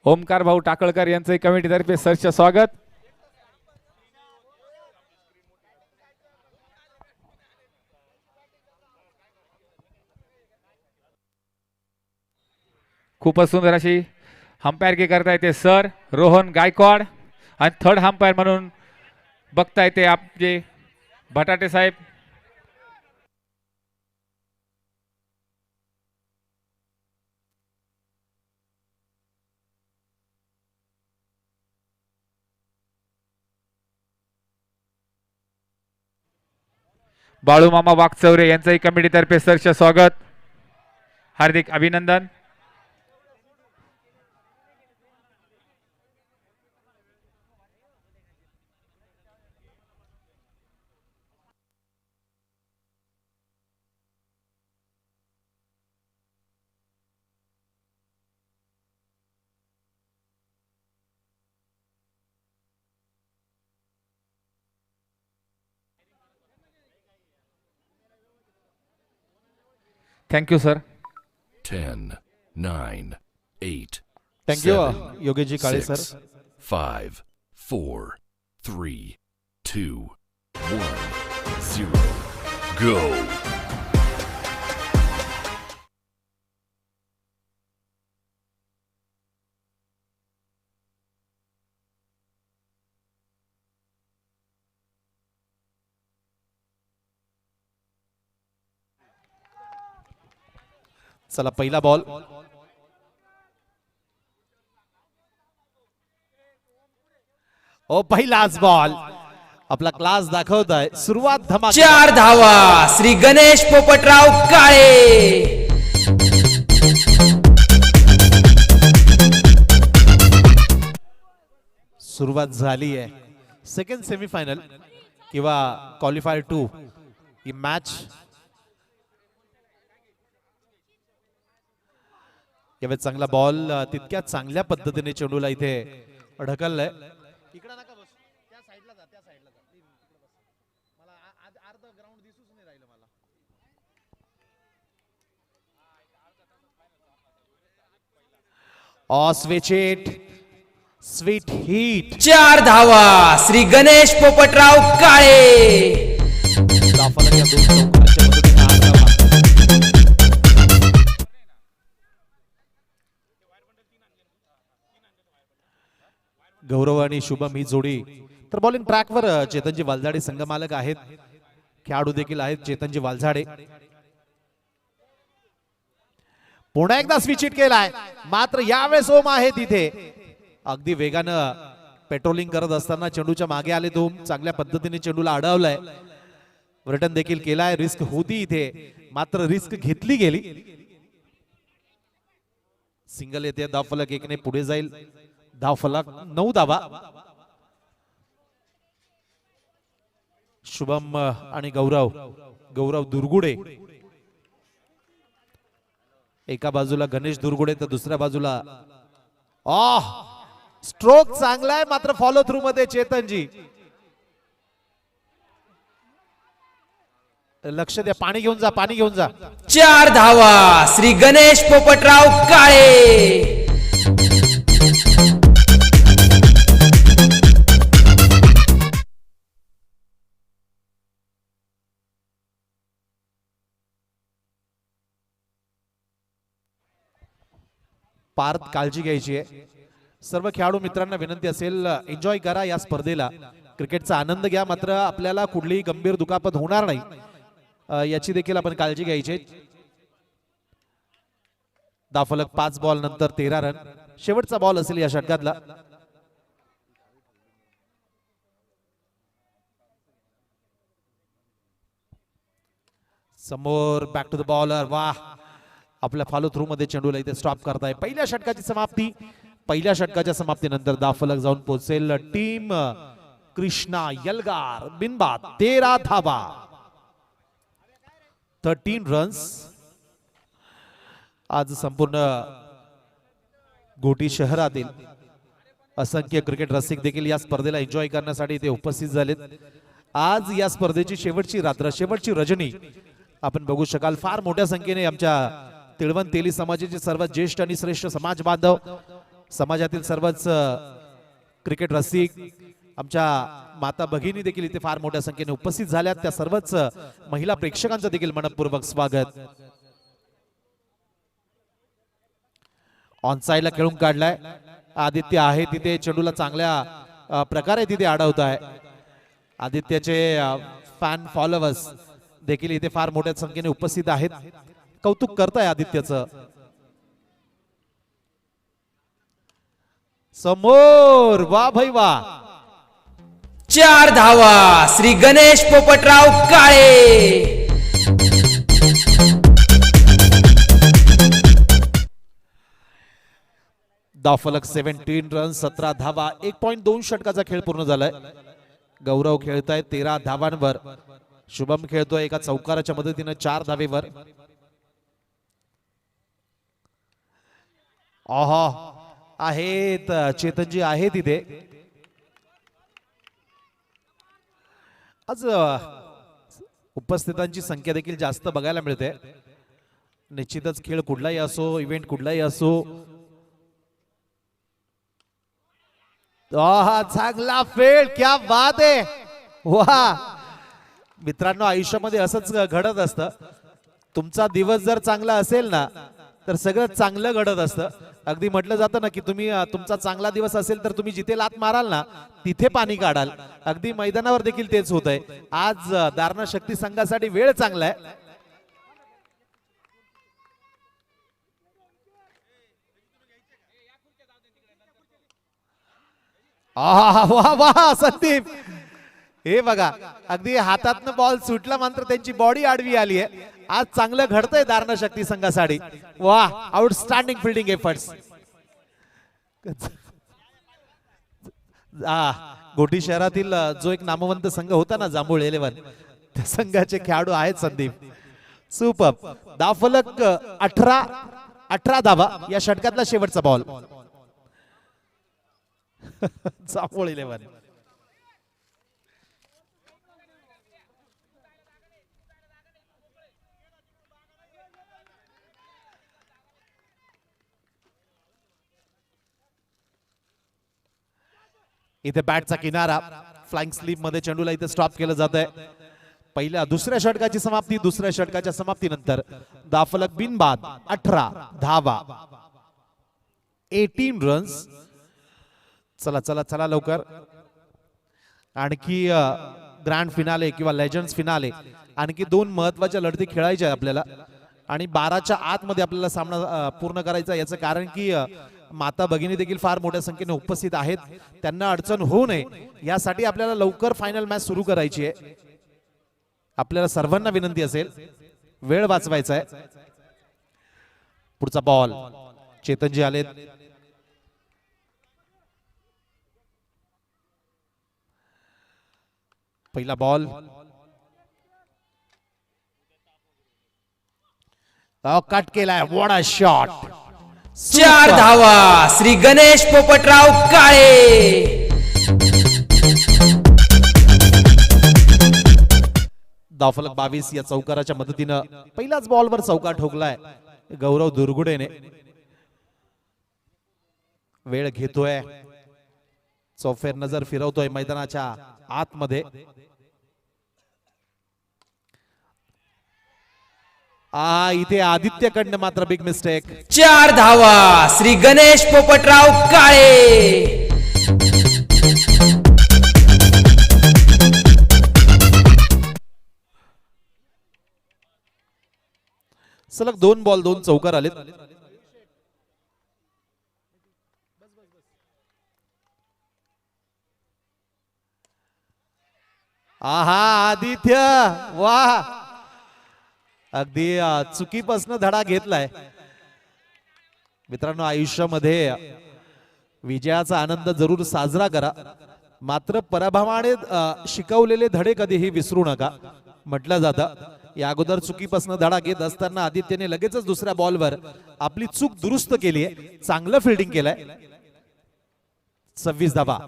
ओमकार भाऊ टाकळकर यांचे कमिटीतर्फे सरचे स्वागत। खूपच सुंदर अशी अंपायर की करता येते सर रोहन गायकवाड आणि थर्ड अंपायर म्हणून बघता येते आपले बटाटे साहेब। बाळू मामा वागचौरे यांचंही कमिटीतर्फे सरचे स्वागत, हार्दिक अभिनंदन। Thank you sir. 10, 9, 8, thank you 7, Yogesh ji Kale 6, sir. 5, 4, 3, 2, 1, 0. Go. चला पहिला बॉल। ओ पहिलाच बॉल आपला क्लास दाखवताय। सुरुवात धमाका। 4 धावा श्री गणेश पोपटराव काळे। सुरुवात झाली आहे सेकंड सेमीफायनल किंवा क्वालिफायर 2 ही मॅच। यावेळी चांगला बॉल तितक्या चांगल्या पद्धतीने चेंडूला इथे ढकललाय। इकडे नका बस, त्या साइडला जा, त्या साइडला जा। मला अर्ध ग्राउंड दिसूच नाही राहिलं मला। ऑस्वेचेट स्वीट हिट। 4 धावा श्री गणेश पोपटराव काळे। दाफलक या दोन चौकारांच्या मदतीने 8 धावा। गौरव आणि शुभम ही जोडी तर बॉलिंग ट्रॅकवर चेतनजी वालझाडे संघमालक आहेत, खेळाडू देखील आहेत चेतनजी वालझाडे। पुन्हा एकदा स्विच हिट केलाय, मात्र यावेळेस ओम आहे तिथे अगदी वेगानं पेट्रोलिंग करत असताना चेंडूच्या मागे आले तो चांगल्या पद्धतीने चेंडूला अडवलाय, रिटर्न देखील केलाय। रिस्क होती इथे मात्र रिस्क घेतली गेली। सिंगल येते, धावफलक 1 ने पुढे जाईल। धावफलक 9 धावा। शुभम आणि गौरव दुर्गुडे एका बाजूला, गणेश दुर्गुडे तर दुसऱ्या बाजूला। स्ट्रोक चांगला आहे मात्र फॉलो थ्रू मध्ये चेतनजी। लक्ष द्या, पाणी घेऊन जा, पाणी घेऊन जा। 4 धावा श्री गणेश पोपटराव काळे। पार्थ काळजी घ्यायची आहे। सर्व खेळाडू मित्रांना विनंती असेल एन्जॉय करा या स्पर्धेला, क्रिकेटचा आनंद घ्या, मात्र आपल्याला कुठलीही गंभीर दुखापत होणार नाही याची देखील आपण काळजी घ्यायची। धावफलक 5 बॉल नंतर 13 रन, शेवटचा बॉल असेल या षटकातला। समोर बॅक टू द बॉलर, वाह आपल्या फॉलो थ्रू मध्ये चेंडूला इथे स्टॉप करताय। पहिल्या षटकाची समाप्ती, पहिल्या षटकाच्या समाप्तीनंतर धावफलक जाऊन पोहोचेल टीम कृष्णा यलगार बिनबाद 13 धावा 13 रन्स। आज संपूर्ण घोटी शहरातील असंख्य क्रिकेट रसिक देखील या स्पर्धेला एन्जॉय करण्यासाठी इथे उपस्थित झालेत। आज या स्पर्धेची शेवटची रात्र, शेवटची रजनी आपण बघू शकाल। फार मोठ्या संख्येने आमच्या तिळवण तेली समाजाचे सर्वात ज्येष्ठ आणि श्रेष्ठ समाज बांधव समाजातील सर्वच क्रिकेट रसिक, आमच्या माता भगिनी देखील इथे फार मोठ्या संख्येने उपस्थित झाल्यात. त्या सर्वच महिला प्रेक्षकांचं देखील मनपूर्वक स्वागत. ऑन साइडला खेळून काढलाय. आदित्य आहे तिथे, चेंडूला चांगल्या प्रकारे तिथे अडवत आहे. आदित्यचे फॅन फॉलोअर्स देखील इथे फार मोठ्या संख्येने उपस्थित आहेत. कौतुक करताय आदित्यचं. समोर वा भाई वा. 4 धावा श्री गणेश पोपटराव काळे. धावफलक 17 रन 17 धावा. 1.2 षटकाचा खेळ पूर्ण झालाय. गौरव खेळताय 13 धावांवर. शुभम खेळतोय एका चौकाराच्या मदतीने 4 धावेवर. आहा आहेत चेतनजी आहे तिथे. आज उपस्थितांची संख्या देखील जास्त बघायला मिळते. निश्चितच खेळ कुठलाही असो, इव्हेंट कुठलाही असो, चांगला फेल. क्या बात आहे. वा मित्रांनो, आयुष्यामध्ये असंच घडत असतं. तुमचा दिवस जर चांगला असेल ना तर सगळं चांगलं घडत असतं. अगदी म्हटलं जातं ना की तुम्ही तुमचा चांगला दिवस असेल तर तुम्ही जिथे लात माराल ना तिथे पाणी काढाल. अगदी मैदानावर देखील तेच होत आहे. आज दारणा शक्ती संघासाठी वेळ चांगला आहे. वा वा संदीप, हे बघा अगदी हातातनं बॉल सुटला मात्र त्यांची बॉडी आडवी आली आहे. आज चांगलं घडतंय दारणा शक्ती संघासाठी. वा आउटस्टँडिंग फिल्डिंग एफर्ट्स. गोटी शहरातील जो एक नामवंत संघ होता ना जांभूळ 11, त्या संघाचे खेळाडू आहेत संदीप. सुपर. धावफलक 18 धावा. या षटकातला शेवटचा बॉल. जांभूळ 11. इथे बॅटचा किनारा. फ्लाइंग स्लीप मध्ये चेंडूला इथे स्टॉप केलं जात आहे. दुसऱ्या षटकाची समाप्ती. दुसऱ्या षटकाच्या समाप्तीनंतर धावफलक बिनबाद 18 धावा 18 रन्स. चला चला चला लवकर. आणखी ग्रँड फिनाले किंवा लेजंड्स फिनाले, आणखी 2 महत्वाच्या लढती खेळायच्या आपल्याला. आणि 12च्या आतमध्ये आपल्याला सामना पूर्ण करायचा. याचं कारण की माता भगिनी देखील फार मोठ्या संख्येने उपस्थित आहेत. त्यांना अडचण होऊ नये यासाठी आपल्याला लवकर फायनल मॅच सुरू करायची आहे. आपल्याला सर्वांना विनंती असेल, वेळ वाचवायचा आहे. पुढचा बॉल. चेतनजी आलेत. पहिला बॉल. कट केलाय. What a shot. 4 धावा श्री गणेश पोपटराव काळे. धावफलक 22 या चौकाराच्या मदतीनं पहिल्याच बॉलवर चौकार ठोकलाय गौरव दुर्गुडेने. वेळ घेतोय, चौफेर नजर फिरवतोय मैदानाच्या आतमध्ये. इथे आदित्यकडनं मात्र बिग मिस्टेक. 4 धावा श्री गणेश पोपटराव काळे. सलग 2 बॉल 2 चौकार आलेत. आदित्य वा. अगदी चुकीपासून धडा घेतलाय. मित्रांनो, आयुष्यामध्ये विजयाचा आनंद जरूर साजरा करा, मात्र पराभवाने शिकवलेले धडे कधीही विसरू नका म्हटलं जातं. या अगोदर चुकीपासून धडा घेत असताना आदित्यने लगेचच दुसऱ्या बॉलवर आपली चूक दुरुस्त केली आहे. चांगलं फिल्डिंग केलंय. 26 धावा.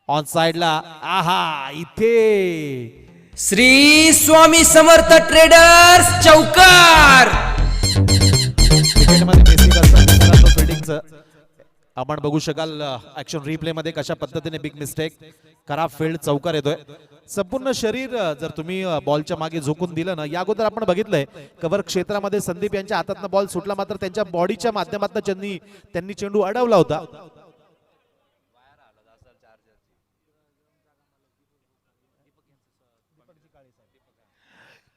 ऑन साइडला इथे श्री स्वामी समर्थ ट्रेडर्स चौकार. क्रिकेटमध्ये बेसिक फील्डचं आपण बघू शकाल ऍक्शन रिप्ले मध्ये कशा पद्धतीने बिग मिस्टेक खराब फील्ड चौकार येतोय. संपूर्ण शरीर जर तुम्ही बॉलच्या मागे झोकून दिलं ना, या अगोदर आपण बघितलंय कव्हर क्षेत्रामध्ये संदीप यांच्या हातातनं बॉल सुटला, मात्र त्यांच्या बॉडीच्या माध्यमातून त्यांनी चेंडू अडवला होता.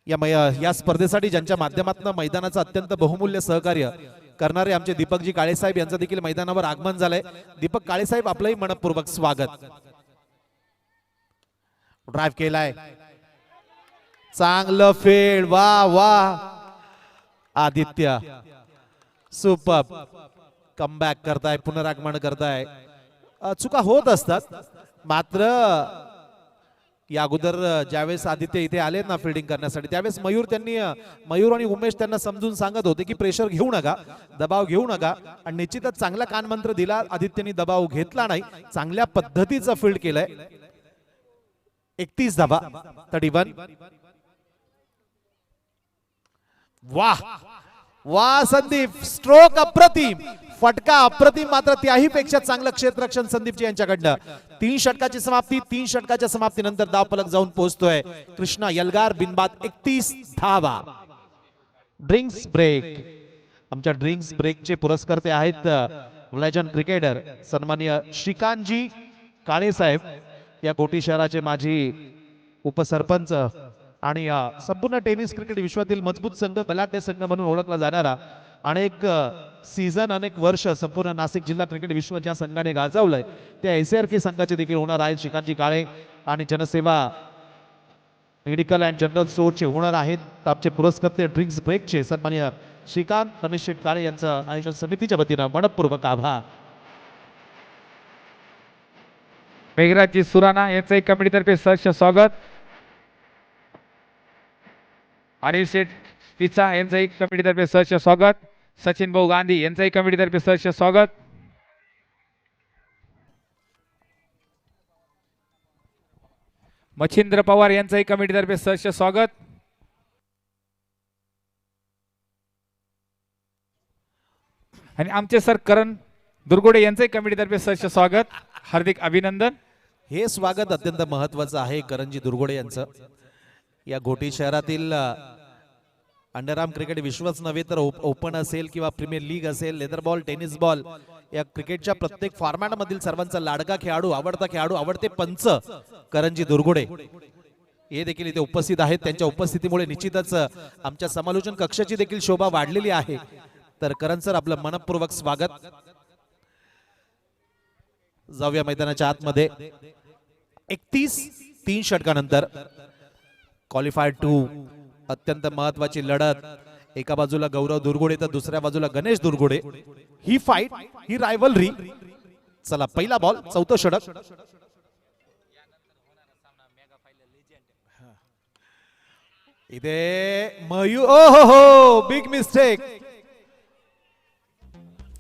या स्पर्धेसाठी ज्यांच्या माध्यमातून मैदानाचं अत्यंत बहुमूल्य सहकार्य करणारे आमचे दीपकजी काळेसाहेब यांचं देखील मैदानावर आगमन झालंय. दीपक काळेसाहेब आपलंही मनपूर्वक स्वागत. ड्राइव्ह केलाय, चांगलं फेड, वा वा आदित्य सुपर कमबॅक करताय, पुनरागमन करताय. चुका होत असतात, मात्र या अगोदर ज्यावेळेस आदित्य इथे आले ना फिल्डिंग करण्यासाठी, त्यावेळेस मयूर आणि उमेश त्यांना समजून सांगत होते की प्रेशर घेऊ नका, दबाव घेऊ नका, आणि निश्चितच चांगला कानमंत्र दिला. आदित्यने दबाव घेतला नाही, चांगल्या पद्धतीचं फील्ड केलंय. 31 धावा 31. वाह वाह संदीप, स्ट्रोक अप्रतिम, फटका अप्रतिम, मात्र त्याही पेक्षा चांगलं क्षेत्ररक्षण संदीपजी यांच्याकडनं. 3 षटकाची समाप्ती, 3 षटकाच्या समाप्तीनंतर धावफलक जाऊन पोहोचतोय कृष्णा यलगार बिनबाद 31 धावा. ड्रिंक्स ब्रेक, आमच्या ड्रिंक्स ब्रेकचे पुरस्कर्ते आहेत लेजंड क्रिकेटर सन्माननीय श्रीकांतजी काळेसाहेब, या कोटी शहराचे माजी उपसरपंच आणि संपूर्ण टेनिस क्रिकेट विश्वातील मजबूत संघ, बलाढ्य संघ म्हणून ओळखला जाणारा, अनेक सीझन अनेक वर्ष संपूर्ण नाशिक जिल्हा क्रिकेट विश्व ज्या संघाने गाजवलंय त्या एसआरके संघाचे देखील होणार आहेत श्रीकांतजी काळे, आणि जनसेवा मेडिकल अँड जनरल स्टोअरचे होणार आहेत आमचे पुरस्कर्ते ड्रिंक्स ब्रेकचे सन्माननीय श्रीकांत रमेश शेठ काळे यांचं आयोजन समितीच्या वतीनं मनपूर्वक आभार. मेघराजजी सुराणा यांचंही कमिटीतर्फे सहर्ष स्वागत. अनिल शेठ पिचा यांचंही कमिटीतर्फे सहर्ष स्वागत. सचिन भाऊ गांधी यांचंही कमिटीतर्फे सहर्ष स्वागत. मच्छिंद्र पवार यांचंही कमिटीतर्फे सहर्ष स्वागत. आणि आमचे सर करण दुर्गुडे यांचंही कमिटीतर्फे सहर्ष स्वागत, हार्दिक अभिनंदन. हे स्वागत अत्यंत महत्वाचं आहे करणजी दुर्गुडे यांचं. या घोटी शहरातील अंडरआर्म क्रिकेट विश्वच नव्हे तर ओपन असेल किंवा प्रीमियर लीग असेल, लेदर बॉल, टेनिस बॉल, या क्रिकेटच्या प्रत्येक फॉर्मॅट मधील सर्वांचा लाडका खेळाडू, आवडते पंच करणजी दुर्गुडे हे देखील इथे उपस्थित आहेत. त्यांच्या उपस्थितीमुळे निश्चितच आमच्या समालोचन कक्षाची देखील शोभा वाढलेली आहे. तर करण सर आपलं मनपूर्वक स्वागत. जाऊया मैदानाच्या आतमध्ये. 31 षटकानंतर क्वालिफायर 2 अत्यंत महत्वाची लढत. एका बाजूला गौरव दुर्गुडे तर दुसऱ्या बाजूला गणेश दुर्गुडे. ही फाईट, ही रायव्हलरी. चला पहिला बॉल, चौथं षटक. इथे मयूर, ओ हो बिग मिस्टेक.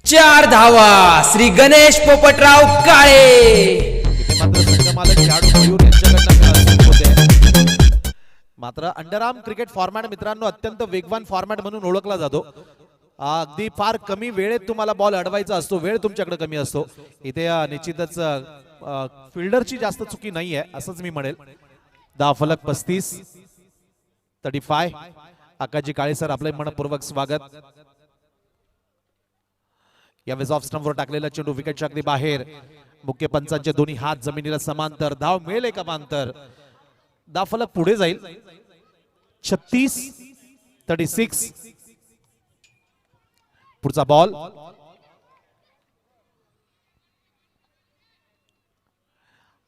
4 धावा श्री गणेश पोपटराव काळे. मात्र संघमालक खेळाडू मयूर यांच्याकडनं होते. मात्र अंडरआर्म क्रिकेट फॉर्मॅट मित्रांनो अत्यंत वेगवान फॉर्मॅट म्हणून ओळखला जातो. अगदी फार कमी वेळेत तुम्हाला बॉल अडवायचा असतो, वेळ तुमच्याकडे कमी असतो. इथे निश्चितच फिल्डरची जास्त चुकी नाहीये असंच मी म्हणेल. धावफलक 35. आकाशजी काळे सर आपले मनपूर्वक स्वागत. यावेळेस ऑफ स्टंपवर टाकलेला चेंडू विकेटच्या अगदी बाहेर. मुख्य पंचांचे दोन्ही हात जमिनीला समांतर. धाव मिळेल एक अमांतर. धावफलक पुढे जाईल. 36. पुढचा बॉल.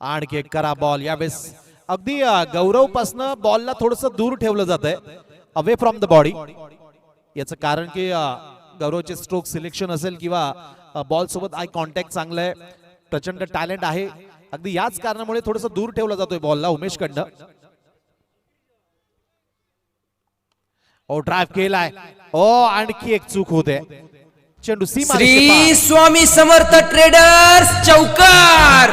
आणखी एक करा बॉल. यावेळेस अगदी गौरव पासनं बॉलला थोडस दूर ठेवलं जात आहे, अवे फ्रॉम द बॉडी. याचं कारण की गौरवचे स्ट्रोक सिलेक्शन असेल किंवा बॉल सोबत आय कॉन्टॅक्ट चांगलं आहे, प्रचंड टॅलेंट आहे. अगदी याच कारणामुळे थोडस दूर ठेवला जातोय बॉलला उमेश कडनं. ओ ड्राइव्ह केलाय. ओ आणखी एक चूक होते. चेंडू सीमा श्री स्वामी समर्थ ट्रेडर्स चौकार.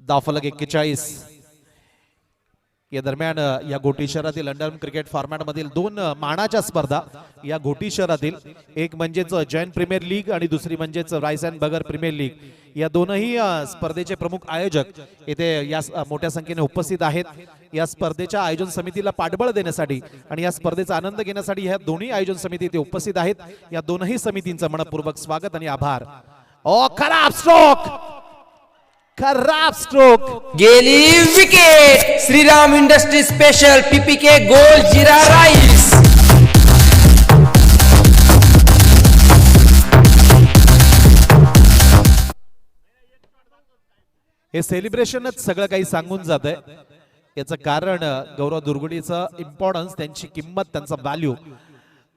धावफलक 41. या दरम्यान या गोटी शहरातील लंडन क्रिकेट फॉर्मॅट मधील दोन मानाच्या स्पर्धा या गोटी शहरातील, एक म्हणजेच जैन प्रीमियर लीग आणि दुसरी म्हणजेच राईस अँड बगर प्रीमियर लीग, या दोनही स्पर्धेचे प्रमुख आयोजक येथे या मोठ्या संख्येने उपस्थित आहेत. या स्पर्धेच्या आयोजन समितीला पाठबळ देण्यासाठी आणि या स्पर्धेचा आनंद घेण्यासाठी ह्या दोन्ही आयोजन समिती इथे उपस्थित आहेत. या दोनही समितींचं मनपूर्वक स्वागत आणि आभार. ओ खराब स्ट्रोक, खराब स्ट्रोक, गेली wicket. Shriram industry special PPK गोल जिरा राईस. हे सेलिब्रेशनच सगळं काही सांगून जात आहे. याचं कारण गौरव दुर्गुडीचं इम्पॉर्टन्स, त्यांची किंमत, त्यांचा व्हॅल्यू.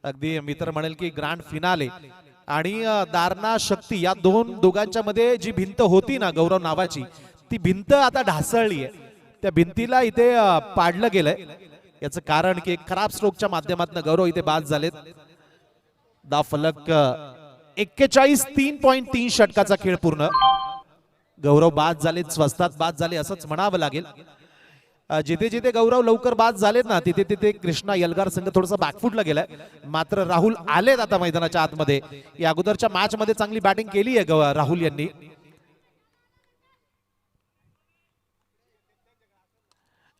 अगदी मी तर म्हणेल की ग्रँड फिनाले आणि दारणा शक्ती या दोघांच्या मध्ये जी भिंत होती ना गौरव नावाची, ती भिंत आता ढासळली आहे. त्या भिंतीला इथे पाडलं गेलंय. याचं कारण की एक खराब स्ट्रोकच्या माध्यमातून गौरव इथे बाद झालेत. दा फलक 41 3.3 षटकाचा खेळ पूर्ण. गौरव बाद झाले, स्वस्तात बाद झाले असंच म्हणावं लागेल. जिथे जिथे गौरव लवकर बाद झालेत ना, तिथे तिथे कृष्णा यलगार संघ थोडासा बॅकफुटला गेलाय. मात्र राहुल आलेत आता मैदानाच्या आतमध्ये. या अगोदरच्या मॅच मध्ये चांगली बॅटिंग केली आहे राहुल यांनी.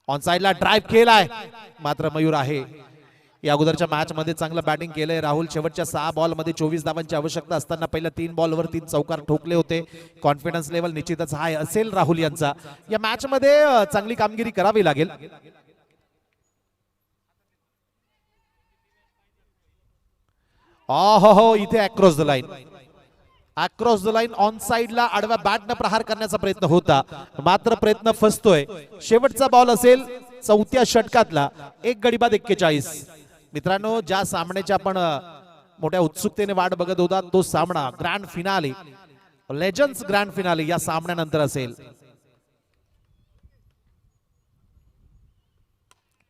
ऑन साइडला ड्राइव्ह केलाय, मात्र मयूर आहे. या अगोदरच्या मॅच मध्ये चांगलं बॅटिंग केलंय राहुल. शेवटच्या 6 बॉल मध्ये 24 धावांची आवश्यकता असताना पहिल्या 3 बॉलवर 3 चौकार ठोकले होते. कॉन्फिडन्स लेवल निश्चितच हाय असेल राहुल यांचा. या मॅच मध्ये चांगली कामगिरी करावी लागेल. हो इथे across the line, across the line on साइडला आडव्या बॅटनं प्रहार करण्याचा प्रयत्न होता, मात्र प्रयत्न फसतोय. शेवटचा बॉल असेल 4थ्या षटकातला. एक गडी बाद 41. मित्रांनो, ज्या सामन्याची आपण मोठ्या उत्सुकतेने वाट बघत होता, तो सामना grand finale, legends grand finale या सामन्यानंतर असेल.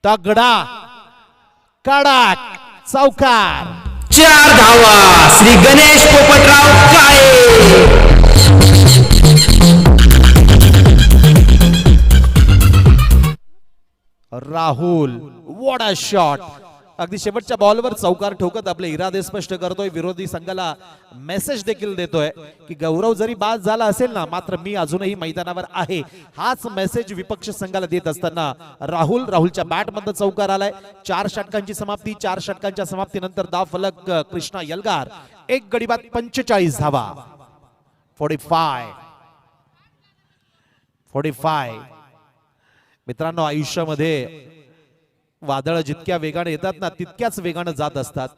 तगडा कडक चौकार. 4 धावा. Shri Ganesh Popatrao Kale. Rahul what a shot. अगदी शेवटच्या बॉलवर चौकार ठोकत आपले इरादे स्पष्ट करतोय. विरोधी संघाला मेसेज देखील देतोय की गौरव जरी बाद झाला असेल ना, मात्र मी अजूनही मैदानावर आहे. हाच मेसेज विपक्ष संघाला देत असताना राहुलच्या बॅट मध्ये चौकार आलाय. 4 षटकांची समाप्ती. 4 षटकांच्या समाप्तीनंतर धाव फलक कृष्णा यलगार. एक गडी बाद 45 धावा. 45. मित्रांनो, आयुष्यामध्ये वादळ जितक्या वेगाने येतात ना, तितक्याच वेगाने जात असतात.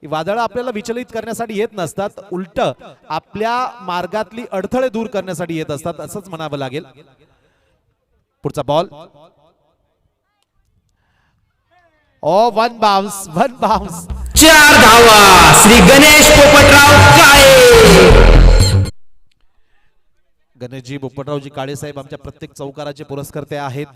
वादळ आपल्याला विचलित करण्यासाठी येत नसतात, उलट आपल्या मार्गातली अडथळे दूर करण्यासाठी येत असतात असंच म्हणावं लागेल. पुढचा बॉल. One bounce. 4 धावा. श्री गणेश पोपटराव काळे. गणेशजी पोपटरावजी काळे साहेब आमच्या प्रत्येक चौकाराचे पुरस्कर्ते आहेत.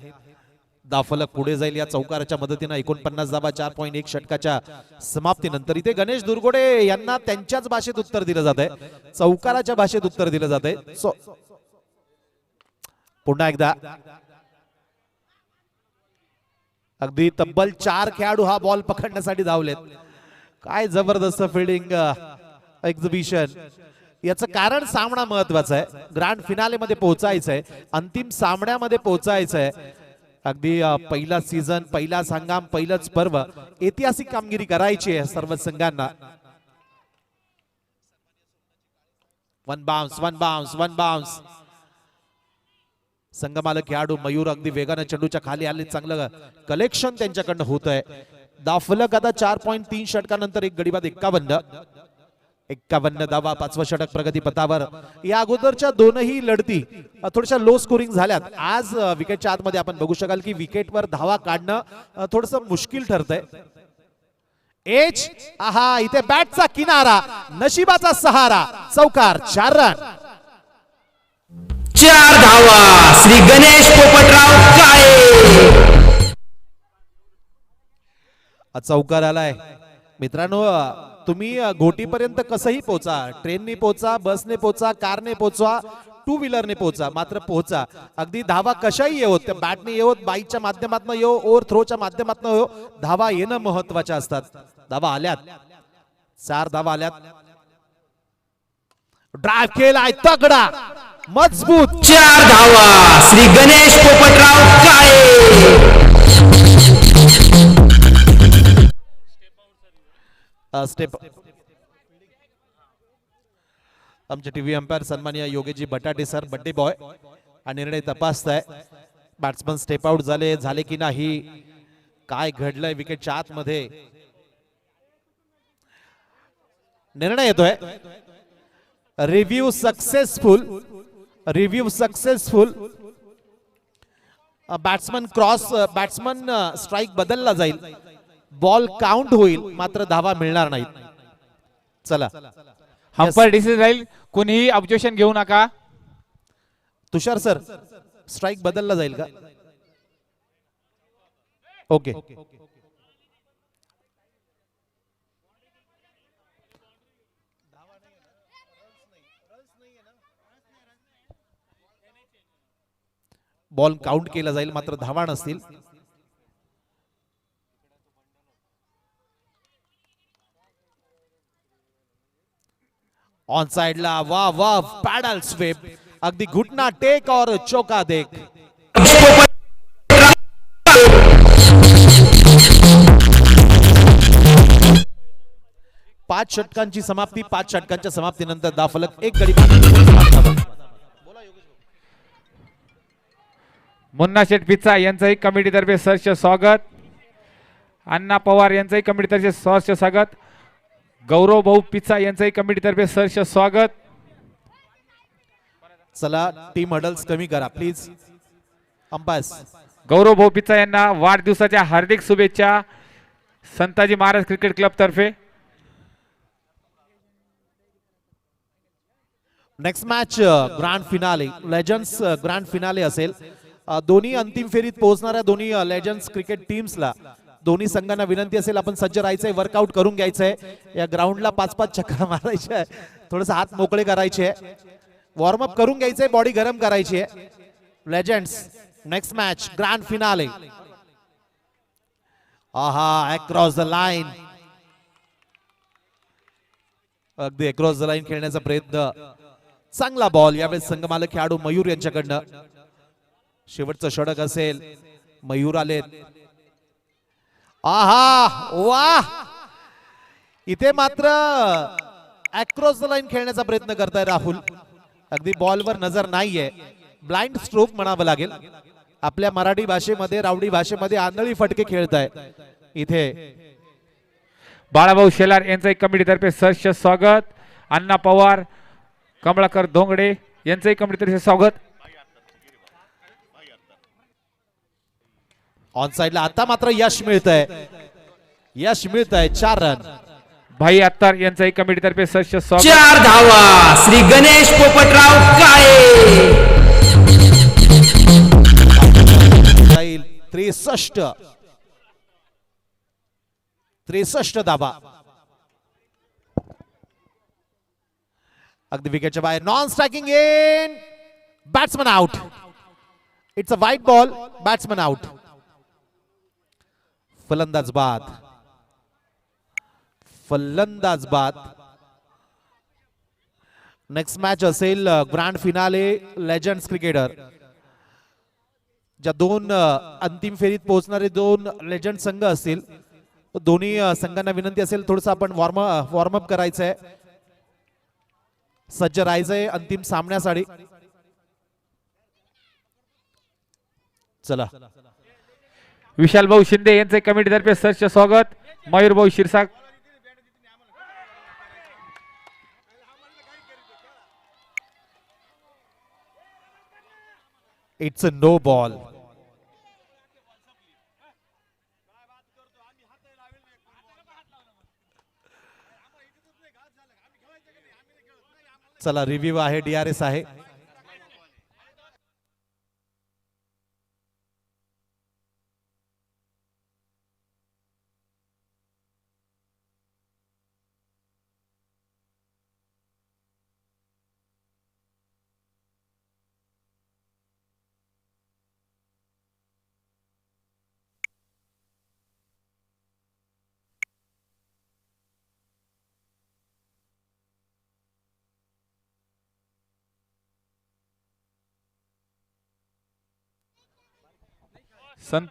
दाफलक पुढे जाईल या चौकाराच्या मदतीने. 49 धावा 4.1 षटकाच्या समाप्तीनंतर. इथे गणेश दुर्गोडे यांना त्यांच्याच भाषेत उत्तर दिलं जात आहे, चौकाराच्या भाषेत उत्तर दिलं जात आहे. पुन्हा एकदा अगदी तब्बल 4 खेळाडू हा बॉल पकडण्यासाठी धावलेत. काय जबरदस्त फिल्डिंग एक्झिबिशन. याचं कारण सामना महत्वाचा आहे. ग्रँड फिनाले मध्ये पोहोचायचं आहे, अंतिम सामन्यामध्ये पोहोचायचं आहे. अगदी पहिला सीझन, पहिला हंगाम, पहिलंच पर्व, ऐतिहासिक कामगिरी करायची आहे सर्व संघांना. One bounce. संघमालक खेळाडू मयूर अगदी वेगाने चेंडूच्या खाली आले. चांगलं कलेक्शन त्यांच्याकडनं होत आहे. दाफलक आता 4.3 षटकानंतर एक गडी बाद 51 धावा. 5वं षटक प्रगती पथावर. या अगोदरच्या दोनही लढती थोड्याशा लो स्कोरिंग झाल्यात. आज विकेटच्या आतमध्ये आपण बघू शकाल की विकेटवर धावा काढणं थोडंसं मुश्किल ठरतंय. इथे बॅटचा किनारा, नशिबाचा सहारा. चौकार. 4 रन. 4 धावा. श्री गणेश पोपटराव काळे. चौकार आलाय. मित्रांनो, तुम्ही घोटीपर्यंत कसंही पोहोचा, ट्रेनने पोहोचा, बसने पोहोचा, कारने पोहोचा, टू व्हीलरने पोहोचा, मात्र पोहोचा. अगदी धावा कशाही येवोत, त्या बॅटने येवोत, बाईकच्या माध्यमातून येवो, ओव्हर थ्रोच्या माध्यमातून येवो, धावा येणं महत्वाच्या असतात. धावा आल्यात, 4 धावा आल्यात. ड्राइव्ह केलाय तगडा, मजबूत. 4 धावा श्री गणेश पोपटराव काळे. स्टेप आमचे टीव्ही अंपायर सन्माननीय योगेजी बटाटे सर, बड्डे बॉय, हा निर्णय तपासताय. बॅट्समन स्टेप आउट झाले की नाही, काय घडलंय विकेटच्या आतमध्ये, निर्णय येतोय. Review successful, review successful. Batsman strike बदलला जाईल, बॉल काउंट होईल, मात्र धावा मिळणार नाहीत. चला, अंपायर डिसिजन राहील, कोणीही ऑब्जेक्शन घेऊ नका. तुषार सर, स्ट्राइक बदलला जाईल का? ओके. बॉल काउंट केला जाईल, मात्र धावा नसतील. ऑन साइडला वाह वाह, पॅडल स्वीप, अगदी घुटना टेक और चौका देख. 5 षटकांची समाप्ती, 5 षटकांच्या समाप्तीनंतर धावफलक 1 गडी. मुन्ना शेठ पिचा यांचंही कमिटीतर्फे सहर्ष स्वागत. अण्णा पवार यांचंही कमिटीतर्फे सहर्ष स्वागत. गौरव भाऊ पिचा यांचंही कमिटीतर्फे सहर्ष स्वागत. चला, टीम हडल्स कमी करा प्लीज. अंपायर्स, गौरव भाऊ पिचा यांना वाढदिवसाच्या हार्दिक शुभेच्छा संताजी महाराज क्रिकेट क्लब तर्फे. Next match grand finale, legends grand finale असेल. दोन्ही अंतिम फेरीत पोहोचणाऱ्या दोन्ही लेजंड्स क्रिकेट टीम्सला, दोन्ही संघांना विनंती असेल, आपण सज्ज राहायचंय, वर्कआउट करून घ्यायचंय. या ग्राउंडला 5-5 चक्कर मारायचे, थोडस हात मोकळे करायचे, वॉर्मअप करून घ्यायचंय, बॉडी गरम करायची आहे. Legends next match grand finale. आहा, अक्रॉस द लाईन, अगदी अक्रॉस द लाईन खेळण्याचा प्रयत्न. चांगला बॉल यावेळेस संघमालक खेळाडू मयूर यांच्याकडनं. शेवटचं षटक असेल, मयूर आलेत. आहा, वाह, इथे मात्र अक्रॉस द लाईन खेळण्याचा प्रयत्न करताय राहुल. अगदी बॉलवर नजर नाहीये, ब्लाइंड स्ट्रोक म्हणावं लागेल. आपल्या मराठी भाषेमध्ये, रावडी भाषेमध्ये आंधळी फटके खेळताय इथे. बाळाभाऊ शेलार यांचंही कमिटीतर्फे सहर्ष स्वागत. अण्णा पवार, कमळाकर धोंगडे यांचंही कमिटीतर्फे स्वागत. ऑन साइडला आता मात्र यश मिळतंय, यश मिळतंय. 4 रन. भाई अत्तार यांचंही कमिटीतर्फे सहर्ष स्वागत. 4 धावा श्री गणेश पोपटराव काळे. 63 धावा. अगदी विकेटच्या बाहेर, non striking in, batsman out. It's a वाईट बॉल, बॅट्समन आउट. फलंदाज बाद, फलंदाज बाद. नेक्स्ट मॅच असेल ग्रँड फिनाले लेजंड्स क्रिकेटर. ज्या 2 अंतिम फेरीत पोहोचणारे 2 लेजंड संघ असतील, दोन्ही संघांना विनंती असेल, थोडंसं आपण वॉर्मअप करायचंय, सज्ज राहायचंय अंतिम सामन्यासाठी. चला, विशाल भाऊ शिंदे यांचे कमिटीतर्फे सहर्ष स्वागत. मयूर भाऊ Shirsat, it's a no ball. चला, रिव्ह्यू आहे, DRS आहे. संत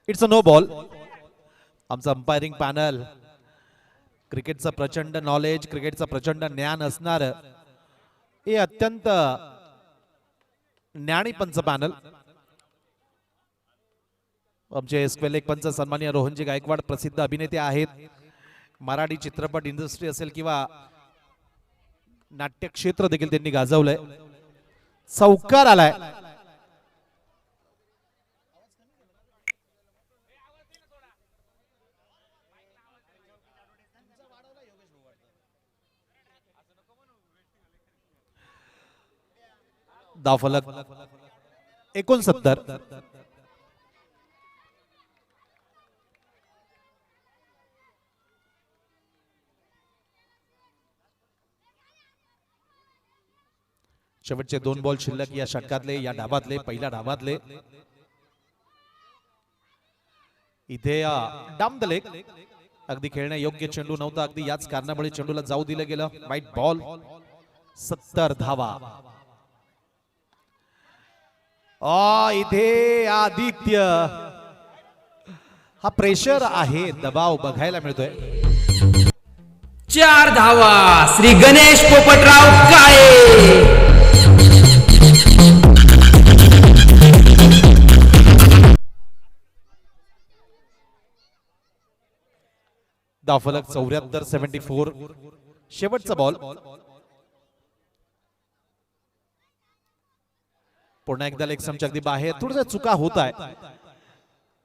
इट्स अ नो बॉल. आमचं अंपायरिंग पॅनल क्रिकेटचं प्रचंड नॉलेज, क्रिकेटचं प्रचंड ज्ञान असणार हे अत्यंत ज्ञानी पंच पॅनल. आमचे स्क्वेलेक पंच सन्माननीय रोहनजी गायकवाड प्रसिद्ध अभिनेते आहेत. मराठी चित्रपट इंडस्ट्री असेल किंवा नाट्य क्षेत्र देखील त्यांनी गाजवलंय. चौकार आलाय. धावफलक 69. शेवटचे 2 बॉल शिल्लक या षटकातले, या डावातले, पहिल्या डावातले. इथे डाम द लेग. अगदी खेळण्या योग्य चेंडू नव्हता. अगदी याच कारणामुळे चेंडूला जाऊ दिलं गेलं. वाईट बॉल. 70 धावा. इथे आदित्य हा प्रेशर आहे, दबाव बघायला मिळतोय. 4 धावा श्री गणेश पोपटराव काळे. धावफलक 74 74. शेवटचा बॉल. पुन्हा एकदा लेग स्टंपच्या अगदी बाहेर. थोड्या चुका होत आहे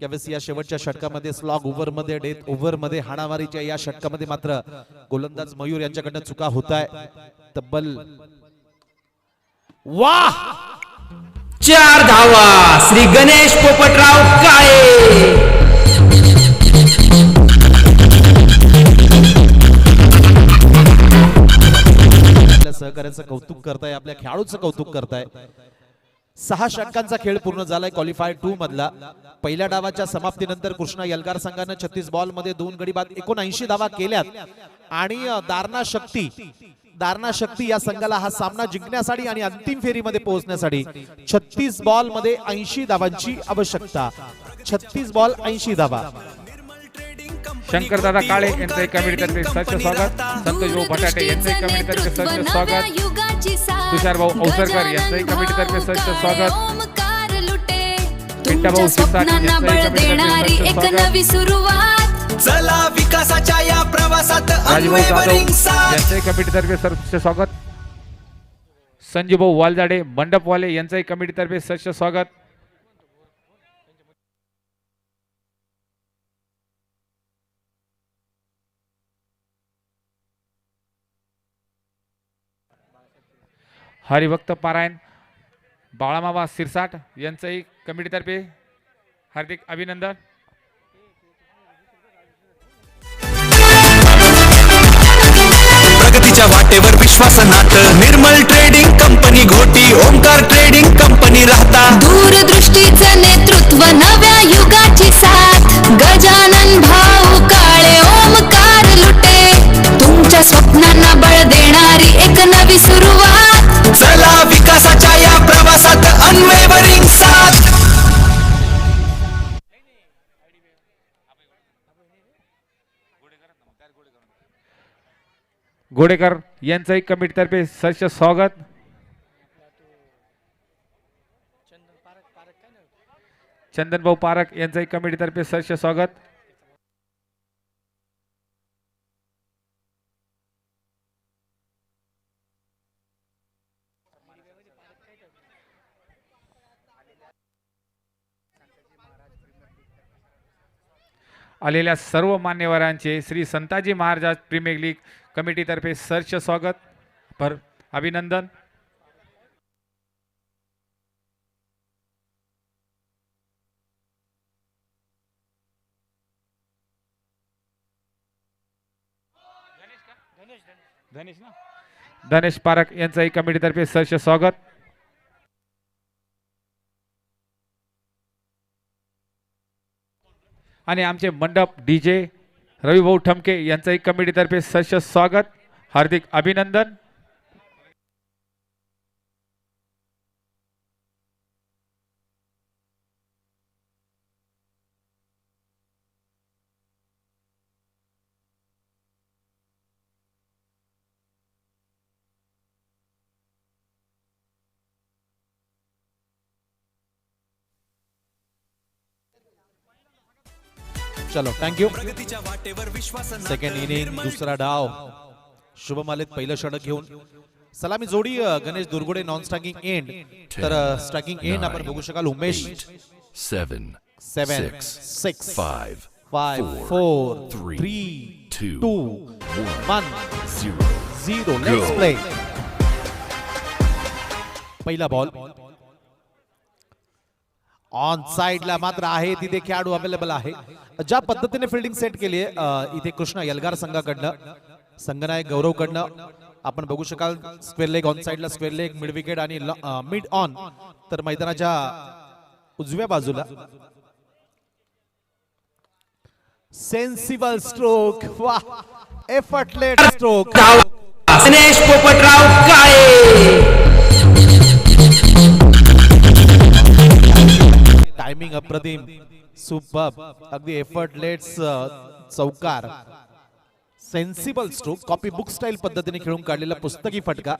यावेळेस या शेवटच्या षटकामध्ये. स्लॉग ओव्हर मध्ये, डेथ ओव्हर मध्ये, हाणामारीच्या या षटकामध्ये मात्र गोलंदाज मयूर यांच्याकडनं चुका होत आहे. तब्बल वाह 4 धावा श्री गणेश पोपटराव काळे. आपल्या सहकार्याचं कौतुक करताय, आपल्या खेळाडूचं कौतुक करताय. 6 षटकांचा खेळ पूर्ण झालाय क्वालिफायर 2 मधला. पहिल्या डावाच्या समाप्तीनंतर कृष्णा यलगार संघानं 36 बॉल मध्ये 2 गडी बाद 79 धावा केल्यात. आणि दारणा शक्ती या संघाला हा सामना जिंकण्यासाठी आणि अंतिम फेरीमध्ये पोहोचण्यासाठी 36 बॉल मध्ये 80 धावांची आवश्यकता. 36 बॉल 80 धावा. शंकरदादा काळे यांचं कमिटीतर्फे सहर्ष स्वागत. संतोष भाऊ बटाटे यांचं कमिटीतर्फे सहर्ष स्वागत. तुषार भाऊ अवसरकर यांचं कमिटीतर्फे सहर्ष स्वागत. पिंटा भाऊ शिरसाट यांचं कमिटीतर्फे सहर्ष स्वागत. चला विकासाच्या या प्रवासात राजभाऊ जाधव यांचं कमिटीतर्फे सहर्ष स्वागत. संजू भाऊ वालजाडे मंडपवाले यांचं कमिटीतर्फे सहर्ष स्वागत. हरिभक्त पारायण बाळामामा सिरसाट यांचंही कमिटीतर्फे हार्दिक अभिनंदन. प्रगतीच्या वाटेवर विश्वासनात Nirmal trading company Ghoti, Omkar trading company Rahata. दूरदृष्टीचं नेतृत्व नव्या युगाची साथ. गजानन भाऊ काळे ओमकार लुटे. तुमच्या स्वप्नांना बळ देणारी एक नवी सुरुवात. चला विकासाच्या या प्रवासात अनवेवरिंग साथ. गोडेकर यांचंही कमिटीतर्फे सहर्ष स्वागत. चंदन भाऊ पारख यांचंही कमिटीतर्फे सहर्ष स्वागत. आलेल्या सर्व मान्यवरांचे श्री संताजी महाराज प्रीमियर लीग कमिटीतर्फे सहर्ष स्वागत अभिनंदन. धनेश पारख यांचंही कमिटीतर्फे सहर्ष स्वागत. आणि आमचे मंडप डीजे रविभाऊ ठमके यांचंही कमिटीतर्फे सहर्ष स्वागत, हार्दिक अभिनंदन. चलो थँक्यू. सेकंड इनिंग दुसरा डाव. शुभम आलेत पहिलं षटक घेऊन. सलामी जोडी गणेश दुर्गुडे नॉन स्ट्रायकिंग एंड, तर स्ट्रायकिंग एंड आपण बघू शकाल उमेश. 7 7 6 5 4 3 2 1 0. Let's play. पहिला बॉल ऑन साइडला मात्र आहे तिथे खेळाडू अवेलेबल आहे. ज्या पद्धतीने फिल्डिंग सेट केली आहे इथे कृष्णा यलगार संघाकडनं, संघनायक गौरवकडनं आपण बघू शकाल. स्क्वेअर लेग ऑन साइडला, स्क्वेअर लेग, मिड विकेट आणि मिड ऑन, तर मैदानाच्या उजव्या बाजूला सेन्सिबल स्ट्रोक. वा, एफर्टलेस स्ट्रोक. गणेश पोपटराव काळे. टायमिंग अप्रतिम, सुपर, अगदी एफर्टलेस चौकार. Sensible stroke, copy book style पद्धतीने खेळून काढलेला पुस्तकी फटका.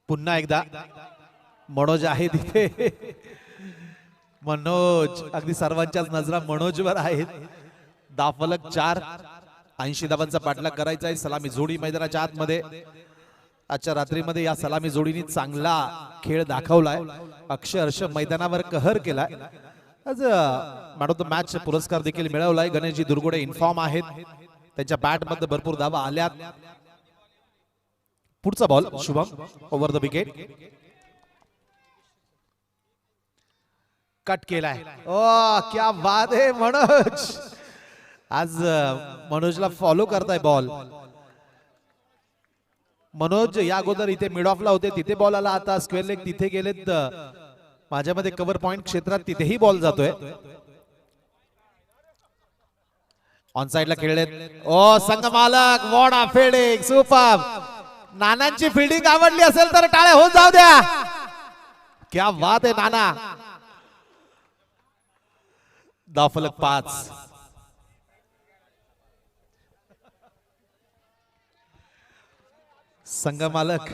पुन्हा एकदा मनोज आहे तिथे. मनोज, अगदी सर्वांच्याच नजरा मनोजवर आहेत. दाफलक 4, 80 धावांचा पाठलाग करायचा आहे. सलामी जोडी मैदानाच्या आतमध्ये. आजच्या रात्रीमध्ये या सलामी जोडीने चांगला खेळ दाखवलाय. अक्षरशः मैदानावर कहर केलाय. आज मॅन ऑफ द मॅच पुरस्कार देखील मिळवलाय. गणेशजी दुर्गुडे इन्फॉर्म आहेत, त्यांच्या बॅट मध्ये भरपूर धावा आल्यात. पुढचा ball Shubham over the wicket. Cut केलाय. ओ क्या बात आहे मनोज. आज मनोजला फॉलो करताय बॉल. मनोज या अगोदर इथे मिड ऑफला होते, तिथे बॉल आला. आता स्क्वेअर लेग तिथे गेलेत. माझ्यामध्ये कव्हर पॉइंट क्षेत्रात तिथेही बॉल जातोय. ऑन साइडला खेळलेत. ओ संघ मालक, वॉट अ फिल्डिंग, सुपर. नानांची फिल्डिंग आवडली असेल तर टाळ्या होऊन जाऊ द्या. क्या बात आहे नाना. दाफलक 5. संघ मालक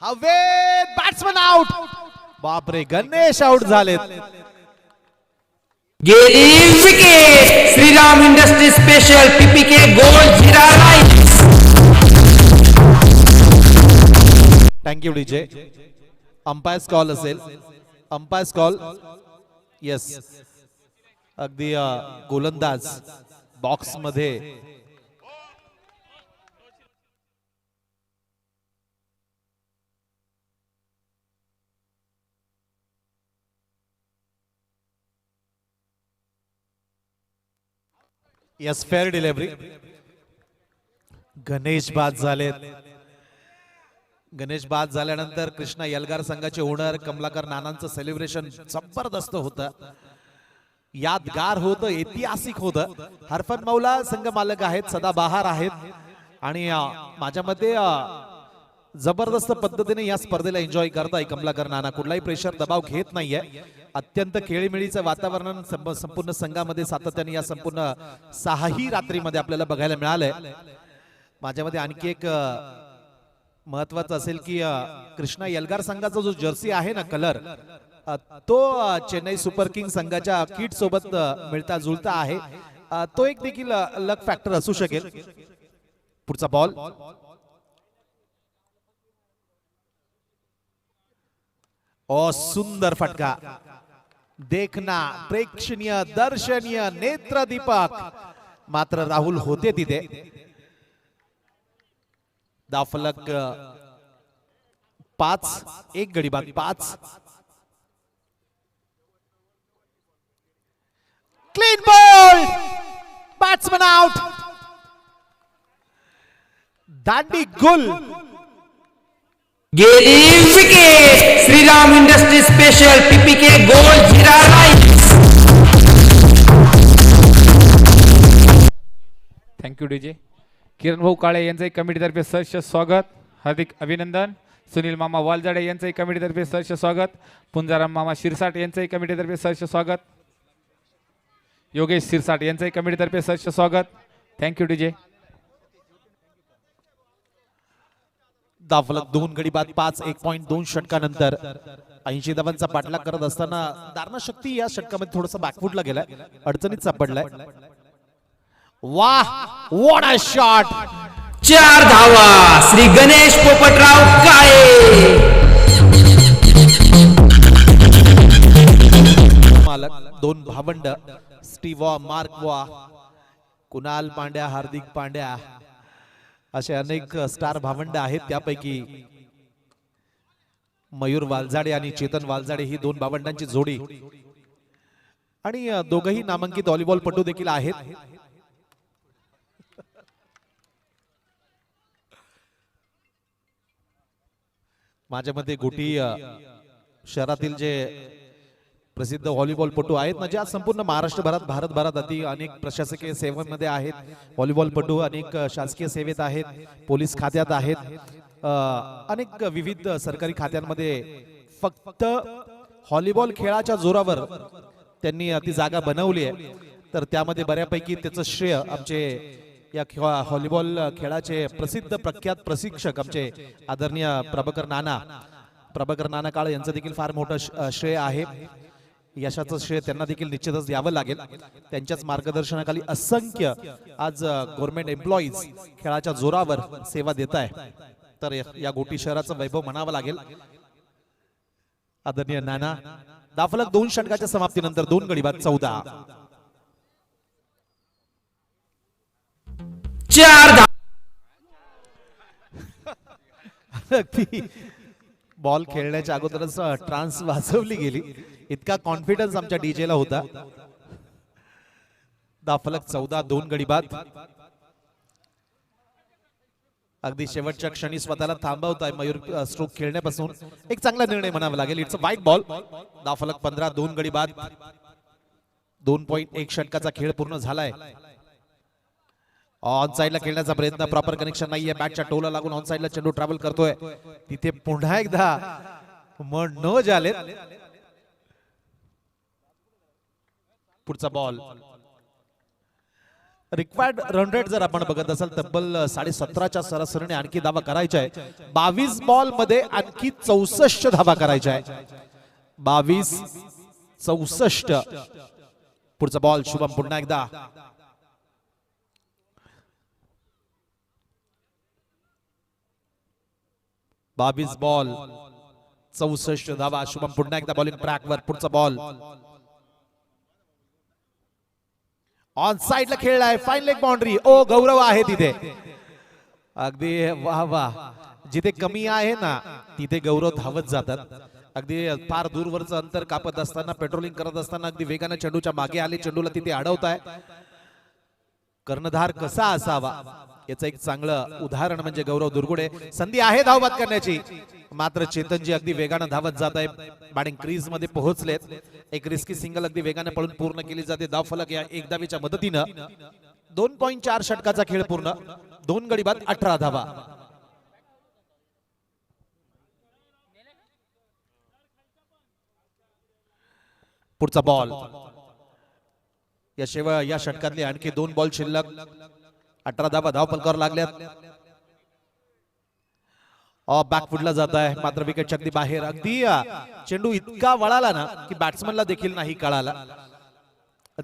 हवेत, बॅट्समन आउट. बापरे, गणेश आउट झालेत. गेली wicket. Shriram industry special PPK gold jeera rice. Thank you DJ. Umpire's call असेल. Umpire's call. येस, अगदी गोलंदाज बॉक्स मध्ये. Yes, fair delivery. गणेश बाद झालेत. गणेश बाद झाल्यानंतर कृष्णा यलगार संघाचे ओनर कमलाकर नानांचं सेलिब्रेशन जबरदस्त होतं, यादगार होतं, ऐतिहासिक होतं. हरफन मौला संघ मालक आहेत, सदाबहार आहेत आणि माझ्या मते जबरदस्त पद्धतीने या स्पर्धेला एन्जॉय करताय कमलाकर नाना. कुठलाही प्रेशर, दबाव घेत नाहीये. अत्यंत खेळीमेळीचं वातावरण संपूर्ण संघामध्ये सातत्याने या संपूर्ण 6ही रात्रीमध्ये आपल्याला बघायला मिळालंय. माझ्यामध्ये आणखी एक महत्वाचं असेल की कृष्णा यलगार संघाचा जो जर्सी आहे ना, कलर, तो चेन्नई सुपर किंग संघाच्या किट सोबत मिळता जुळता आहे. तो एक देखील लक फॅक्टर असू शकेल. पुढचा बॉल. ओ सुंदर फटका. देखना, प्रेक्षणीय, दर्शनीय, नेत्रदीपक. मात्र राहुल होते तिथे. धावफलक 5, 1 गडी बाद 5. Clean ball, batsman out. दांडी गुल. गेली wicket. Shriram industry special PPK gold jeera rice. Thank you DJ. Kiran भाऊ काळे यांचंही कमिटीतर्फे सहर्ष स्वागत, हार्दिक अभिनंदन. सुनील मामा वालजाडे यांचंही कमिटीतर्फे सहर्ष स्वागत. पुंजाराम मामा शिरसाट यांचंही कमिटीतर्फे सहर्ष स्वागत. योगेश शिरसाट यांचंही कमिटीतर्फे सहर्ष स्वागत. Thank you DJ. धावफलक 2 गडी बाद 5, 1.2 षटकानंतर 80 धावांचा पाठलाग करत असताना दारणा शक्ती या षटकामध्ये थोडासा बॅकफुटला गेलाय, अडचणीत सापडलाय. वाह, व्हॉट अ शॉट. 4 धावा श्री गणेश पोपटराव काळे. मालक 2 भावंड स्टीव्हा, मार्क वा, कुणाल पांड्या, हार्दिक पांड्या असे अनेक स्टार भावंड आहेत. त्यापैकी मयूर वालजाडे आणि चेतन वालजाडे ही 2 भावंडांची जोडी आणि दोघही नामांकित व्हॉलीबॉल पटू देखील आहेत. माझ्या मते गोटी शहरातील जे प्रसिद्ध व्हॉलीबॉलपटू आहेत ना, जे आज संपूर्ण महाराष्ट्रभरात, भारतभरात अनेक प्रशासकीय सेवांमध्ये आहेत. व्हॉलीबॉलपटू अनेक शासकीय सेवेत आहेत, पोलीस खात्यात आहेत, अनेक विविध सरकारी खात्यांमध्ये. फक्त व्हॉलीबॉल खेळाच्या जोरावर त्यांनी ती जागा बनवली आहे. तर त्यामध्ये बऱ्यापैकी त्याचं श्रेय आमचे या व्हॉलीबॉल खेळाचे प्रसिद्ध प्रख्यात प्रशिक्षक आमचे आदरणीय प्रभाकर नाना काळे यांचं देखील फार मोठं श्रेय आहे. यशाचं श्रेय त्यांना देखील निश्चितच द्यावं लागेल. त्यांच्याच मार्गदर्शनाखाली असंख्य आज गव्हर्नमेंट एम्प्लॉईज खेळाच्या जोरावर सेवा देत आहे. तर या गोटी शहराचं वैभव म्हणावं लागेल. आदरणीय नाना. धावफलक 2 षटकाच्या समाप्तीनंतर 2 गडी बाद 14. 4 बॉल खेळण्याच्या अगोदरच ट्रान्स वाजवली गेली, इतका कॉन्फिडन्स आमच्या डीजेला होता. धावफलक 14, 2 गडी बाद. अगदी शेवटच्या क्षणी स्वतःला थांबवताय मयूर स्ट्रोक खेळण्यापासून. एक चांगला निर्णय म्हणावा लागेल. इट्स अ वाईट बॉल. धावफलक 15, 2 गडी बाद. 2.1 षटकाचा खेळ पूर्ण झालाय. ऑन साइडला खेळण्याचा प्रयत्न, प्रॉपर कनेक्शन नाहीये. बॅटच्या टोला लागून ऑन साइडला चेंडू ट्रॅव्हल करतोय. तिथे पुन्हा एकदा मन न झाले. पुढचा बॉल. रिक्वायर्ड रन रेट जर आपण बघत असाल तब्बल 17.5च्या सरासरीने आणखी धावा करायच्या आहे. 22 बॉल मध्ये आणखी 64 धावा करायच्या आहे. 22, 64. पुढचा बॉल. शुभम पुन्हा एकदा. बावीस बॉल 64 धावा. शुभम पुन्हा एकदा बॉलिंग ट्रॅकवर. पुढचा बॉल. ऑन साइडला खेळलाय. Fine leg boundary. Oh Gaurav आहे तिथे. अगदी वाह वाह. जिथे कमी आहे ना तिथे गौरव धावत जातात. अगदी फार दूरवरचं अंतर कापत असताना, पेट्रोलिंग करत असताना अगदी वेगाने चेंडूच्या मागे आले, चेंडूला तिथे अडवताय. कर्णधार कसा असावा याचं एक चांगलं उदाहरण म्हणजे गौरव दुर्गुडे. संधी आहे धावबाद करण्याची, मात्र चेतनजी अगदी वेगाने धावत जात आहे. बॅटिंग क्रीज मध्ये पोहोचलेत. एक रिस्की सिंगल अगदी वेगाने पळून पूर्ण केली जाते. धावफलक या एकदावीच्या मदतीनं. 2.4 षटकाचा खेळ पूर्ण. 2 गडी बाद 18 धावा. पुढचा बॉल. याशिवाय या षटकातले आणखी 2 बॉल शिल्लक. 18 धावा धावफलकावर लागल्यात. बॅकफुटला जात आहे, मात्र विकेटच्या अगदी बाहेर. अगदी चेंडू इतका वळाला ना की बॅट्समनला देखील नाही कळाला.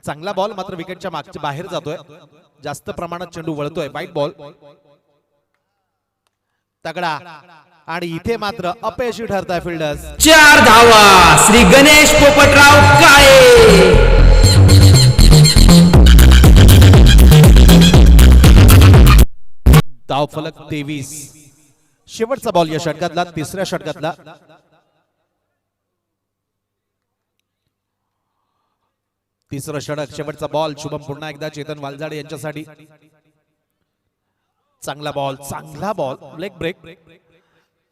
चांगला बॉल, मात्र विकेटच्या मागच्या बाहेर जातोय. जास्त प्रमाणात चेंडू वळतोय. वाईट बॉल. तगडा आणि इथे मात्र अपयशी ठरताय फिल्डर्स. 4 धावा श्री गणेश पोपटराव काळे. धावफलक 23. शेवटचा बॉल या षटकातला, तिसऱ्या षटकातला. तिसरं षटक, शेवटचा बॉल. शुभम पुन्हा एकदा चेतन वालजाडे यांच्यासाठी. चांगला बॉल, चांगला बॉल. Leg break.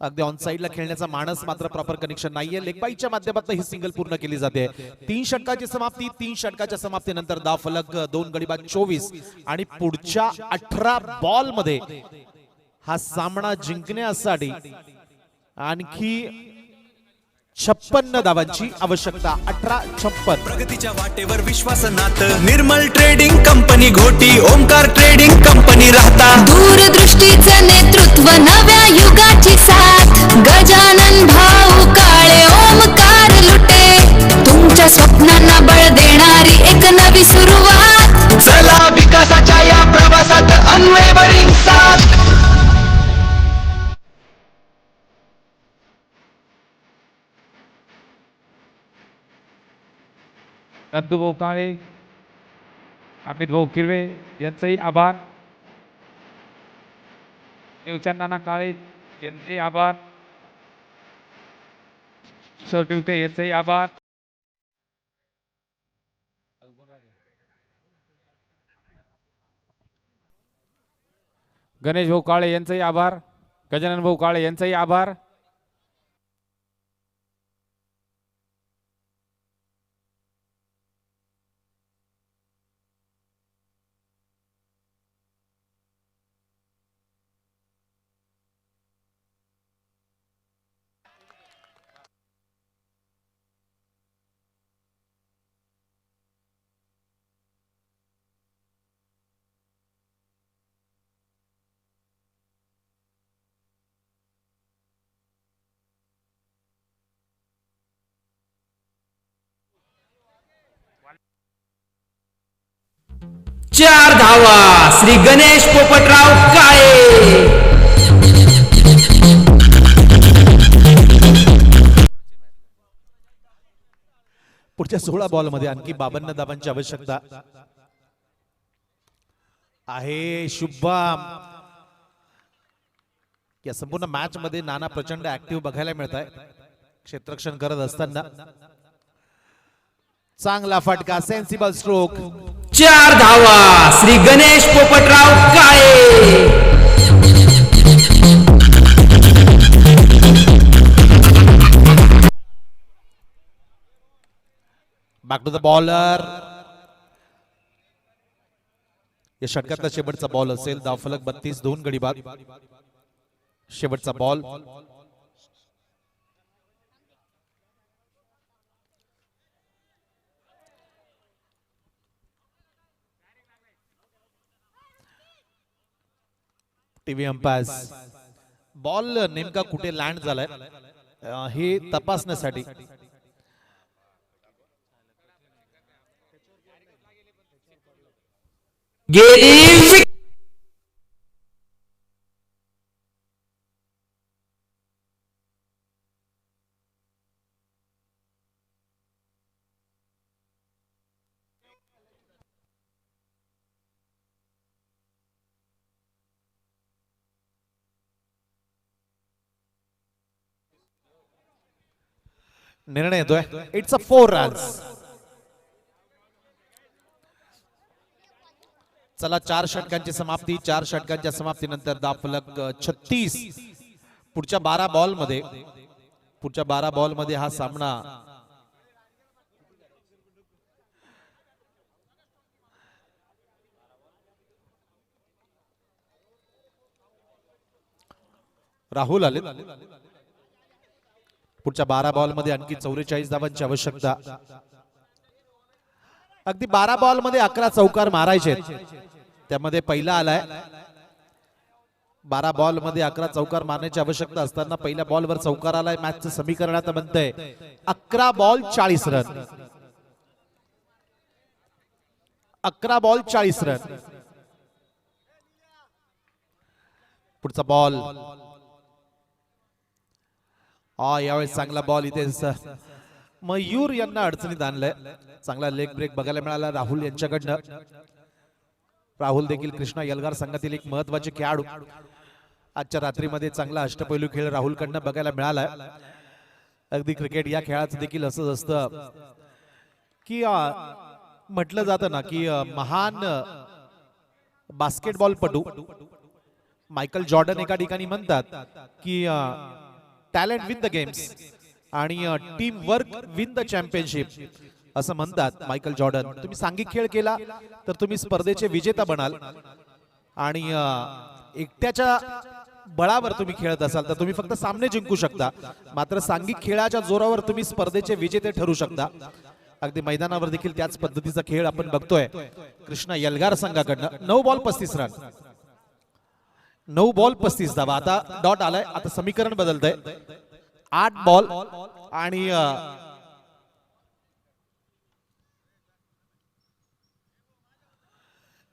अगदी ऑन साइडला खेळण्याचा मानस, मात्र प्रॉपर कनेक्शन नाहीये. लेग बाईच्या माध्यमातून ही सिंगल पूर्ण केली जाते. 3 षटकाची समाप्ती. 3 षटकाच्या समाप्तीनंतर धावफलक 2 गडी बाद 24 आणि पुढच्या 18 बॉल मध्ये हा सामना जिंकण्यासाठी आणखी 56 धावांची आवश्यकता. 18-56. प्रगतीच्या वाटेवर विश्वासनात Nirmal trading company Ghoti, Omkar trading company Rahata. दूरदृष्टीचं नेतृत्व, नव्या युगाची साथ. गजानन भाऊ काळे, ओमकार लुटे. तुमच्या स्वप्नांना बळ देणारी एक नवी सुरुवात. चला विकासाच्या या प्रवासात अनवेवरिंग साथ. नंदूभाऊ काळे, अमित भाऊ किरवे यांचंही आभार. निवचन नाना काळे यांचे आभार. सरटिवते यांचेही आभार. गणेश भाऊ काळे यांचेही आभार. गजानन भाऊ काळे यांचेही आभार. चार धावा श्री गणेश पोपटराव काळे. पुढच्या 16 बॉल मध्ये आणखी 52 धावांची आवश्यकता आहे. शुभम या संपूर्ण मॅच मध्ये नाना प्रचंड ऍक्टिव्ह बघायला मिळत आहे क्षेत्ररक्षण करत असताना. चांगला फटका, सेन्सिबल स्ट्रोक. 4 धावा Shri Ganesh Popatrao Kale. Back to the bowler. या षटकातला शेवटचा बॉल असेल. धावफलक 32, 2 गडी बाद. शेवटचा बॉल. टीव्ही अंपायर्स बॉल नेमका कुठे लँड झालाय हे तपासण्यासाठी गेली. निर्णय येतोय. It's a 4 runs. चला 4 षटकांची समाप्ती. 4 षटकांच्या समाप्तीनंतर धावफलक 36. पुढच्या 12 बॉल मध्ये हा सामना राहुल आले. पुढच्या 12 बॉल मध्ये आणखी 44 धावांची आवश्यकता. अगदी 12 बॉल मध्ये 11 चौकार मारायचे. त्यामध्ये पहिला आलाय. 12 बॉल मध्ये 11 चौकार मारण्याची आवश्यकता असताना पहिल्या बॉलवर चौकार आलाय. मॅचचं समीकरण आता बनतंय 11 बॉल 40 रन. 11 ball 40 run. पुढचा बॉल यावेळेस चांगला बॉल इथे मयूर यांना अडचणीत आणलंय. चांगला लेग ब्रेक बघायला मिळाला राहुल यांच्याकडनं. राहुल देखील कृष्णा यलगार संघातील एक महत्वाचे खेळाडू. आजच्या रात्रीमध्ये चांगला अष्टपैलू खेळ राहुलकडनं बघायला मिळालाय. अगदी क्रिकेट या खेळाचं देखील असंच असतं की म्हटलं जातं ना की महान बास्केटबॉलपटू मायकल जॉर्डन एका ठिकाणी म्हणतात की टॅलेंट विन द गेम्स आणि team work win the championship असं म्हणतात मायकल जॉर्डन. तुम्ही सांघिक खेळ केला तर तुम्ही स्पर्धेचे विजेता बनाल आणि एकट्याच्या बळावर तुम्ही खेळत असाल तर तुम्ही फक्त सामने जिंकू शकता. मात्र सांघिक खेळाच्या जोरावर तुम्ही स्पर्धेचे विजेते ठरू शकता. अगदी मैदानावर देखील त्याच पद्धतीचा खेळ आपण बघतोय कृष्णा यलगार संघाकडनं. 9 बॉल 35 रन, 9 बॉल 35 धावा. आता डॉट आलाय. आता समीकरण बदलतंय. 8 बॉल आणि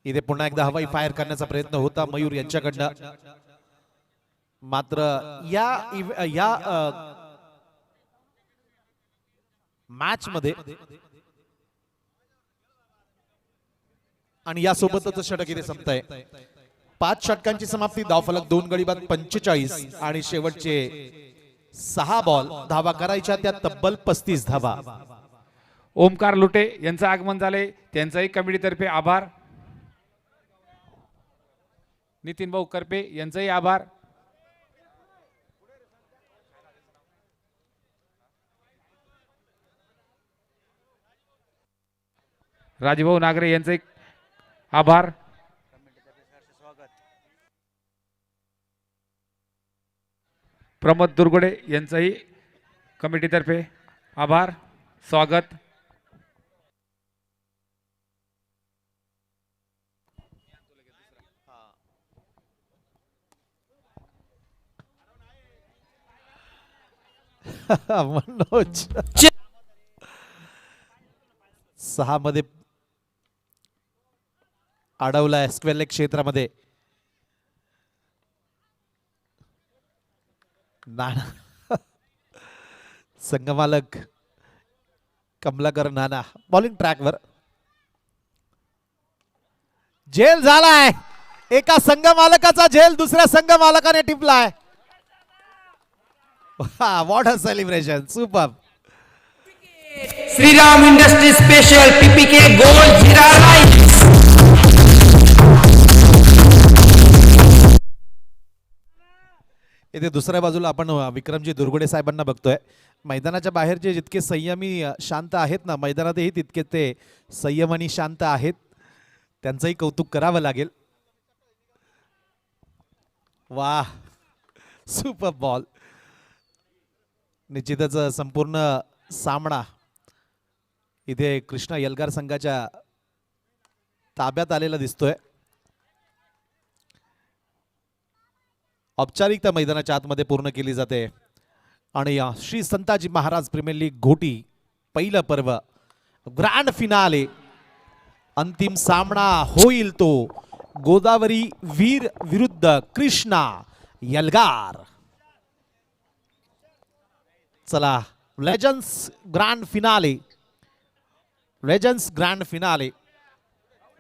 इथे पुन्हा एकदा हवाई फायर करण्याचा प्रयत्न होता मयूर यांच्याकडनं. मात्र या मॅच मध्ये आणि यासोबतच षटक इथे संपतंय. 5 षटकांची समाप्ती. धावफलक 2 गडी बाद 45 आणि शेवटचे 6 बॉल. धावा करायच्या त्या तब्बल 35 धावा. ओमकार लुटे यांचं आगमन झाले, त्यांचाही कमिटीतर्फे आभार. नितीन भाऊ करपे यांचाही आभार. राजभाऊ नागरे यांचे आभार. प्रमोद दुर्गुडे यांचंही कमिटीतर्फे आभार, स्वागत. मनोज 6 मध्ये अडवलाय स्क्वेअर लेग क्षेत्रामध्ये. नाना संघमालक कमलाकर नाना बॉलिंग ट्रॅकवर. झेल झालाय. एका संघ मालकाचा झेल दुसऱ्या संघ मालकाने टिपलाय. What a celebration. Super. Shriram industry special PPK gold jeera rice. इथे दुसऱ्या बाजूला आपण विक्रमजी दुर्गुडे साहेबांना बघतोय. मैदानाच्या बाहेर जे जितके संयमी शांत आहेत ना, मैदानातही तितके ते संयम आणि शांत आहेत. त्यांचंही कौतुक करावं लागेल. वाह, सुपर बॉल. निश्चितच संपूर्ण सामना इथे कृष्णा यलगार संघाच्या ताब्यात आलेला दिसतोय. औपचारिकता मैदानाच्या आतमध्ये पूर्ण केली जाते आणि श्री संताजी महाराज प्रीमियर लीग घोटी पहिलं पर्व ग्रँड फिनाले अंतिम सामना होईल तो गोदावरी वीर विरुद्ध कृष्णा यलगार. चला, लेजंड्स ग्रँड फिनाले